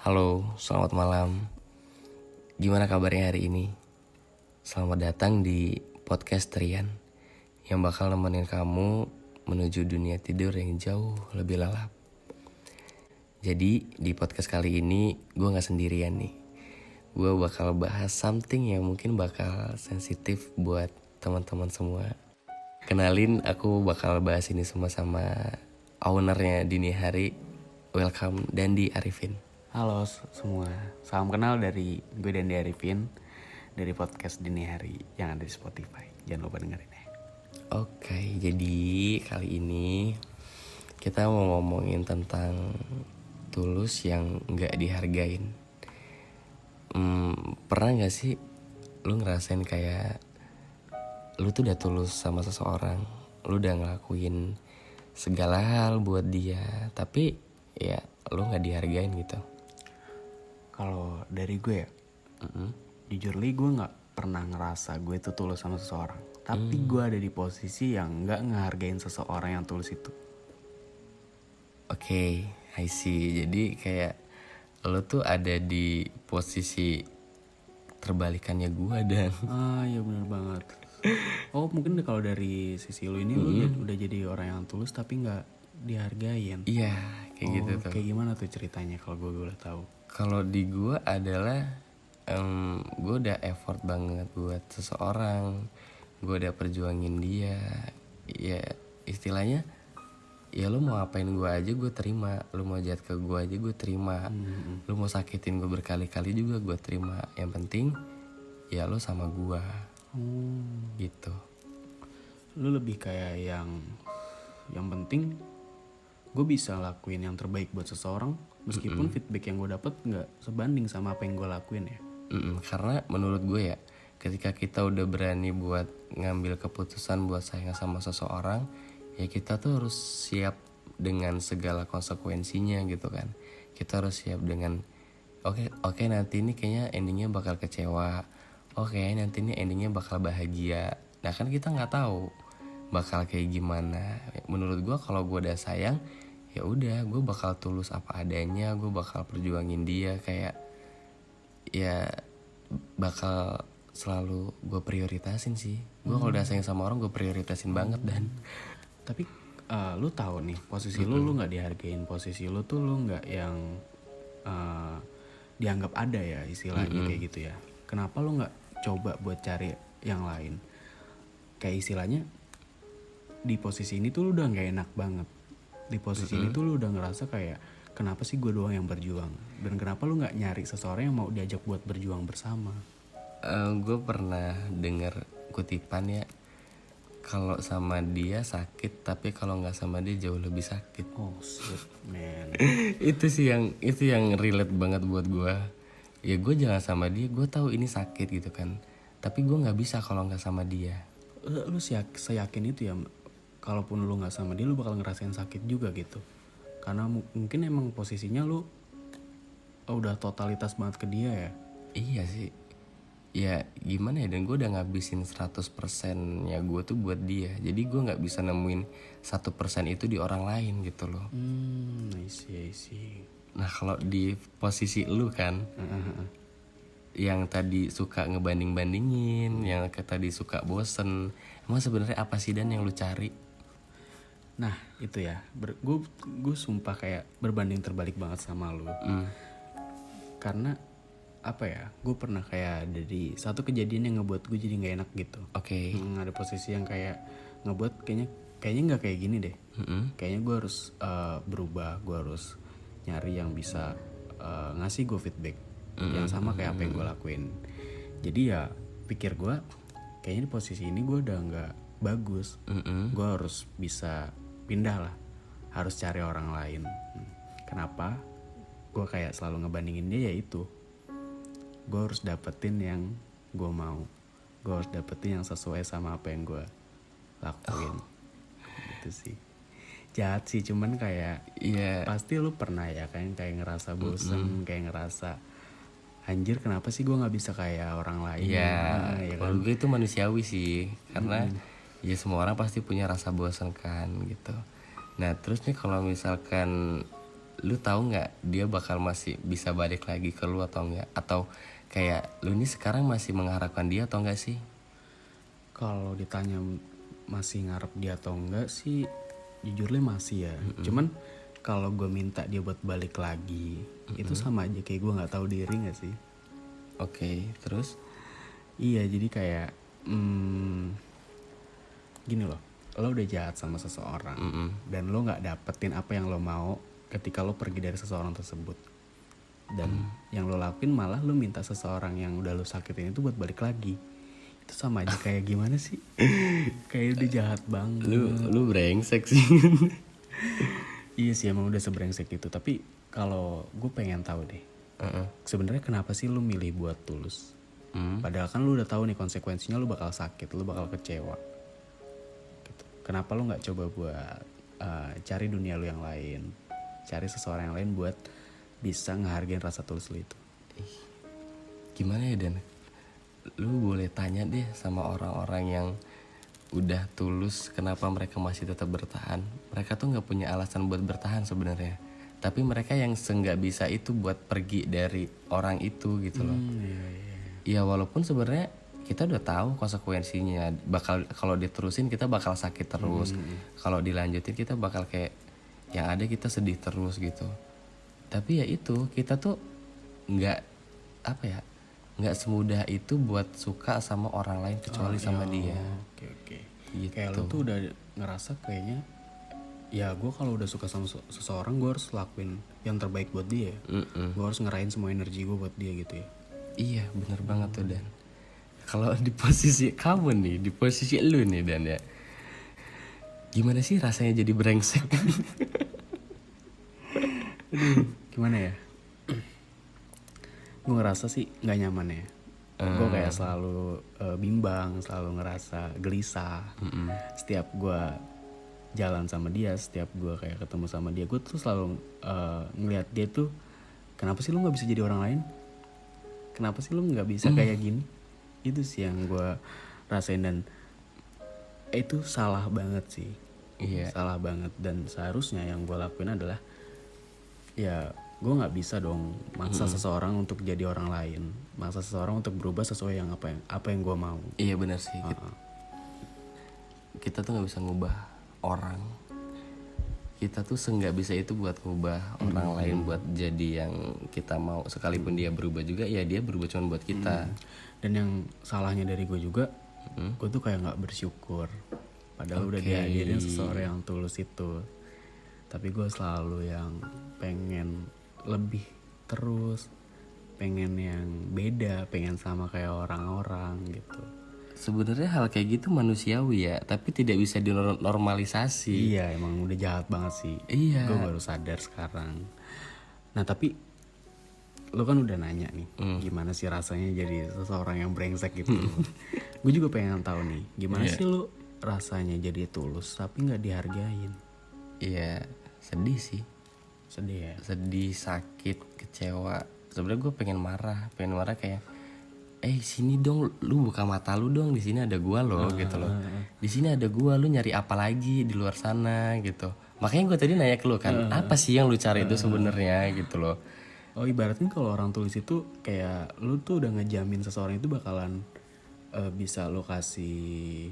Halo, selamat malam. Gimana kabarnya hari ini? Selamat datang di podcast Trian yang bakal nemenin kamu menuju dunia tidur yang jauh lebih lelap. Jadi di podcast kali ini gue gak sendirian nih. Gue bakal bahas something yang mungkin bakal sensitif buat teman-teman semua. Kenalin, aku bakal bahas ini sama ownernya Dini Hari. Welcome, Dandi Arifin. Halo semua, salam kenal dari gue Dandi Arifin dari podcast Dini Hari yang ada di Spotify. Jangan lupa dengerin ya. Oke, jadi kali ini kita mau ngomongin tentang tulus yang gak dihargain. Pernah gak sih lu ngerasain kayak lu tuh udah tulus sama seseorang, lu udah ngelakuin segala hal buat dia, tapi ya lu gak dihargain gitu. Kalau dari gue ya, jujur li gue nggak pernah ngerasa gue tuh tulus sama seseorang. Tapi gue ada di posisi yang nggak ngehargain seseorang yang tulus itu. Oke, I see. Jadi kayak lo tuh ada di posisi terbalikannya gue dan Iya benar banget. Oh mungkin kalau dari sisi lo ini lo udah jadi orang yang tulus tapi nggak dihargain. iya kayak gitu tuh. Kayak gimana tuh ceritanya kalau gue boleh tahu? Kalau di gue adalah gue udah effort banget buat seseorang, gue udah perjuangin dia. Ya istilahnya, ya lu mau apain gue aja gue terima, lu mau jahat ke gue aja gue terima, lu mau sakitin gue berkali-kali juga gue terima. Yang penting ya lu sama gue gitu. Lu lebih kayak yang penting gue bisa lakuin yang terbaik buat seseorang meskipun feedback yang gue dapet nggak sebanding sama apa yang gue lakuin ya. Karena menurut gue ya, ketika kita udah berani buat ngambil keputusan buat sayang sama seseorang, ya kita tuh harus siap dengan segala konsekuensinya gitu kan. Kita harus siap dengan oke, nanti ini kayaknya endingnya bakal kecewa, oke nanti ini endingnya bakal bahagia. Nah kan kita nggak tahu bakal kayak gimana. Menurut gue kalau gue udah sayang, ya udah gue bakal tulus apa adanya, gue bakal perjuangin dia, kayak ya bakal selalu gue prioritasin sih. Gue kalau udah sayang sama orang gue prioritasin banget. Dan Tapi lu tahu nih posisi lu nggak dihargain, posisi lu tuh lu nggak yang dianggap ada ya istilahnya kayak gitu ya. Kenapa lu nggak coba buat cari yang lain? Kayak istilahnya di posisi ini tuh lu udah nggak enak banget. Di posisi ini tuh lu udah ngerasa kayak kenapa sih gue doang yang berjuang, dan kenapa lu nggak nyari seseorang yang mau diajak buat berjuang bersama? gue pernah dengar kutipan ya, kalau sama dia sakit tapi kalau nggak sama dia jauh lebih sakit. Oh shit man. itu yang relate banget buat gue. Ya gue jangan sama dia, gue tahu ini sakit gitu kan, tapi gue nggak bisa kalau nggak sama dia. Lu seyakin itu ya, kalaupun lu nggak sama dia lu bakal ngerasain sakit juga gitu, karena mungkin emang posisinya lu udah totalitas banget ke dia ya. Iya sih, ya gimana ya, dan gue udah ngabisin 100% ya gue tuh buat dia. Jadi gue gak bisa nemuin 1% itu di orang lain gitu loh. I see. Nah kalau di posisi lu kan, yang tadi suka ngebanding-bandingin, yang tadi suka bosen, emang sebenarnya apa sih Dan yang lu cari? Nah itu ya, gue sumpah kayak berbanding terbalik banget sama lu. Karena apa ya, gue pernah kayak ada di satu kejadian yang ngebuat gue jadi nggak enak gitu. Oke. Ada posisi yang kayak ngebuat kayaknya nggak kayak gini deh. Kayaknya gue harus berubah, gue harus nyari yang bisa ngasih gue feedback yang sama kayak apa yang gue lakuin. Jadi ya pikir gue kayaknya di posisi ini gue udah nggak bagus. Gue harus bisa pindah lah, harus cari orang lain. Kenapa gue kayak selalu ngebandingin dia? Ya itu, gue harus dapetin yang gue mau, gue harus dapetin yang sesuai sama apa yang gue lakuin. Gitu sih, jahat sih, cuman kayak Iya. pasti lu pernah ya kayak ngerasa bosen, kayak ngerasa anjir kenapa sih gue nggak bisa kayak orang lain. Ya Ya kalau kan? gue itu manusiawi sih, karena ya semua orang pasti punya rasa bosan kan gitu. Nah terus nih kalau misalkan lu tahu nggak dia bakal masih bisa balik lagi ke lu atau enggak, atau kayak lu ini sekarang masih mengharapkan dia atau enggak sih? Kalau ditanya masih ngarep dia atau enggak sih, jujurnya masih ya. Cuman kalau gue minta dia buat balik lagi, itu sama aja kayak gue nggak tahu diri nggak sih? Oke, terus? Iya, jadi kayak gini loh, lo udah jahat sama seseorang dan lo nggak dapetin apa yang lo mau ketika lo pergi dari seseorang tersebut, dan yang lo lakuin malah lo minta seseorang yang udah lo sakitin itu buat balik lagi. Itu sama aja kayak gimana sih? Kayak udah jahat banget. Lu brengsek sih. Iya sih, emang udah sebrengsek itu. Tapi kalau gue pengen tahu deh, sebenarnya kenapa sih lu milih buat tulus? Padahal kan lu udah tahu nih konsekuensinya, lu bakal sakit, lu bakal kecewa. Gitu. Kenapa lu nggak coba buat cari dunia lu yang lain, cari seseorang yang lain buat bisa ngehargain rasa tulus lu itu? Gimana ya Dan? Lu boleh tanya deh sama orang-orang yang udah tulus kenapa mereka masih tetap bertahan. Mereka tuh nggak punya alasan buat bertahan sebenarnya, tapi mereka yang nggak bisa itu buat pergi dari orang itu gitu loh. Ya walaupun sebenarnya kita udah tahu konsekuensinya, bakal kalau diterusin kita bakal sakit terus, kalau dilanjutin kita bakal kayak yang ada kita sedih terus gitu. Tapi ya itu, kita tuh nggak apa ya, nggak semudah itu buat suka sama orang lain kecuali sama dia. Oke. Gitu. Kayak lu tuh udah ngerasa kayaknya, ya gue kalau udah suka sama seseorang gue harus lakuin yang terbaik buat dia. Gue harus ngerahin semua energi gue buat dia gitu ya. Iya bener banget tuh Dan. Kalau di posisi kamu nih, di posisi lu nih Dan ya, gimana sih rasanya jadi brengsek? Gimana ya? Gue ngerasa sih nggak nyaman ya. Gue kayak selalu bimbang, selalu ngerasa gelisah. Setiap gue jalan sama dia, setiap gue kayak ketemu sama dia, gue tuh selalu ngelihat dia tuh, kenapa sih lu nggak bisa jadi orang lain? Kenapa sih lu nggak bisa kayak gini? Itu sih yang gue rasain, dan itu salah banget sih. Iya. Salah banget, dan seharusnya yang gue lakuin adalah, ya gue nggak bisa dong maksa seseorang untuk jadi orang lain, maksa seseorang untuk berubah sesuai yang apa yang gue mau. Iya benar sih. Kita tuh nggak bisa ngubah orang. Kita tuh nggak bisa itu buat ngubah orang lain buat jadi yang kita mau. Sekalipun dia berubah juga, ya dia berubah cuma buat kita. Dan yang salahnya dari gue juga, gue tuh kayak nggak bersyukur. Padahal udah dihadirin seseorang yang tulus itu, tapi gue selalu yang pengen lebih terus, pengen yang beda, pengen sama kayak orang-orang gitu. Sebenarnya hal kayak gitu manusiawi ya, tapi tidak bisa dinormalisasi. Iya, emang udah jahat banget sih. Iya. Gue baru sadar sekarang. Nah tapi lo kan udah nanya nih, gimana sih rasanya jadi seseorang yang brengsek gitu. Gue juga pengen tahu nih, gimana sih lo rasanya jadi tulus tapi nggak dihargain? Iya, sedih sih. Sedih ya. Sedih, sakit, kecewa. Sebenarnya gue pengen marah kayak, sini dong, lu buka mata lu dong, di sini ada gua loh gitu loh. Di sini ada gua, lu nyari apa lagi di luar sana gitu. Makanya gue tadi nanya ke lu kan, apa sih yang lu cari itu sebenarnya gitu loh. Oh, ibaratnya kalau orang tulis itu kayak lu tuh udah ngejamin seseorang itu bakalan bisa lo kasih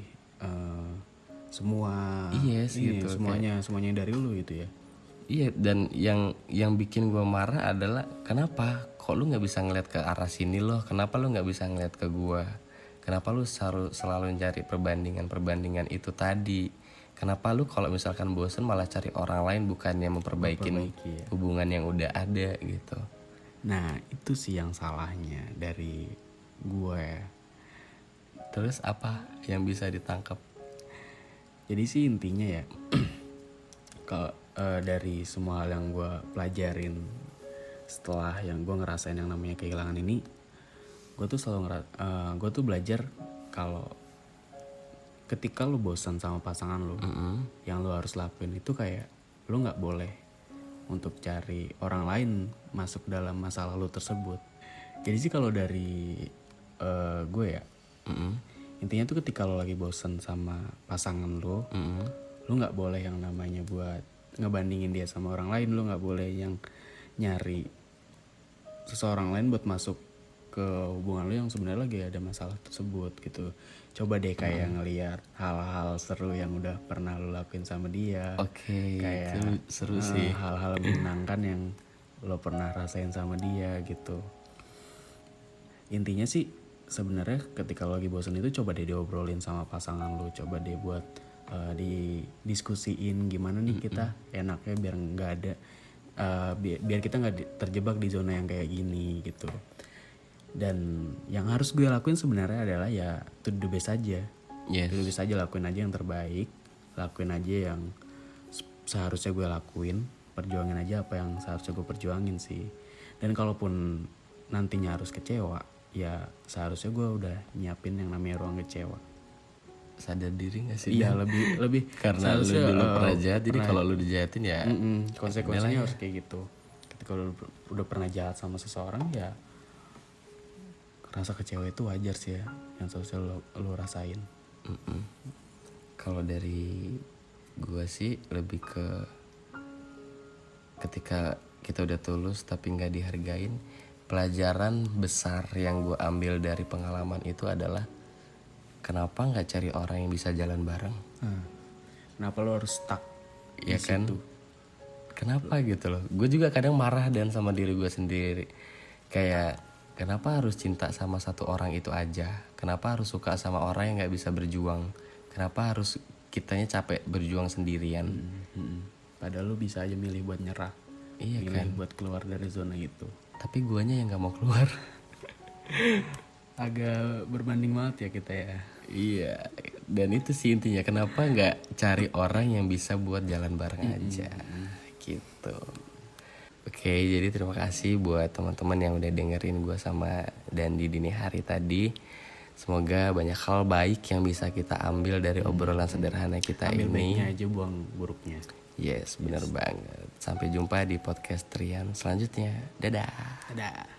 semua, Yes, gitu, semuanya dari lu gitu ya. Iya, dan yang bikin gue marah adalah kenapa kok lu nggak bisa ngeliat ke arah sini loh? Kenapa lu nggak bisa ngeliat ke gue? Kenapa lu selalu cari perbandingan itu tadi? Kenapa lu kalau misalkan bosen malah cari orang lain bukannya memperbaiki ya. hubungan yang udah ada gitu? Nah itu sih yang salahnya dari gue. Terus apa yang bisa ditangkap? Jadi sih intinya ya, kalau dari semua hal yang gue pelajarin setelah yang gue ngerasain yang namanya kehilangan ini, gue tuh selalu gue tuh belajar kalau ketika lu bosan sama pasangan lu, yang lu harus lakuin itu kayak lu nggak boleh untuk cari orang lain masuk dalam masalah lu tersebut. Jadi sih kalau dari gue ya, intinya tuh ketika lu lagi bosan sama pasangan lu, lu nggak boleh yang namanya buat ngebandingin dia sama orang lain. Lu nggak boleh yang nyari seseorang lain buat masuk ke hubungan lu yang sebenarnya lagi ada masalah tersebut gitu. Coba deh kayak ngelihat hal-hal seru yang udah pernah lu lakuin sama dia. Oke, Kayak itu seru sih. hal-hal menyenangkan yang lo pernah rasain sama dia gitu. Intinya sih sebenarnya ketika lo lagi bosan itu coba deh diobrolin sama pasangan lo, coba deh buat didiskusiin gimana nih kita enaknya biar nggak ada biar kita nggak terjebak di zona yang kayak gini gitu. Dan yang harus gue lakuin sebenarnya adalah ya to do the best aja. Yes. To do the best aja, lakuin aja yang terbaik, lakuin aja yang seharusnya gue lakuin, perjuangin aja apa yang seharusnya gue perjuangin sih. Dan kalaupun nantinya harus kecewa, ya seharusnya gue udah nyiapin yang namanya ruang kecewa. Sadar diri gak sih? Iya, lebih Karena lu seharusnya, dulu pernah jahat, jadi kalau lu dijahatin ya konsekuensinya harus kayak gitu. Ketika lu udah pernah jahat sama seseorang, ya rasa kecewa itu wajar sih ya, yang seharusnya lu rasain. Kalau dari gue sih lebih ke ketika kita udah tulus tapi nggak dihargain, pelajaran besar yang gue ambil dari pengalaman itu adalah kenapa nggak cari orang yang bisa jalan bareng. Kenapa lu harus stuck Ya kan? Kenapa gitu loh? Gue juga kadang marah dan sama diri gue sendiri. Kayak kenapa harus cinta sama satu orang itu aja? Kenapa harus suka sama orang yang nggak bisa berjuang? Kenapa harus kitanya capek berjuang sendirian? Padahal lu bisa aja milih buat nyerah. Iya milih kan? buat keluar dari zona itu. Tapi guanya yang nggak mau keluar. Agak berbanding banget ya kita ya. Iya. Dan itu sih intinya. Kenapa nggak cari orang yang bisa buat jalan bareng aja? Gitu. Oke, jadi terima kasih buat teman-teman yang udah dengerin gue sama Dandi dini hari tadi. Semoga banyak hal baik yang bisa kita ambil dari obrolan sederhana kita Ambil ini. baiknya aja, buang buruknya. Yes, benar banget. Sampai jumpa di podcast Trian selanjutnya. Dadah. Dadah.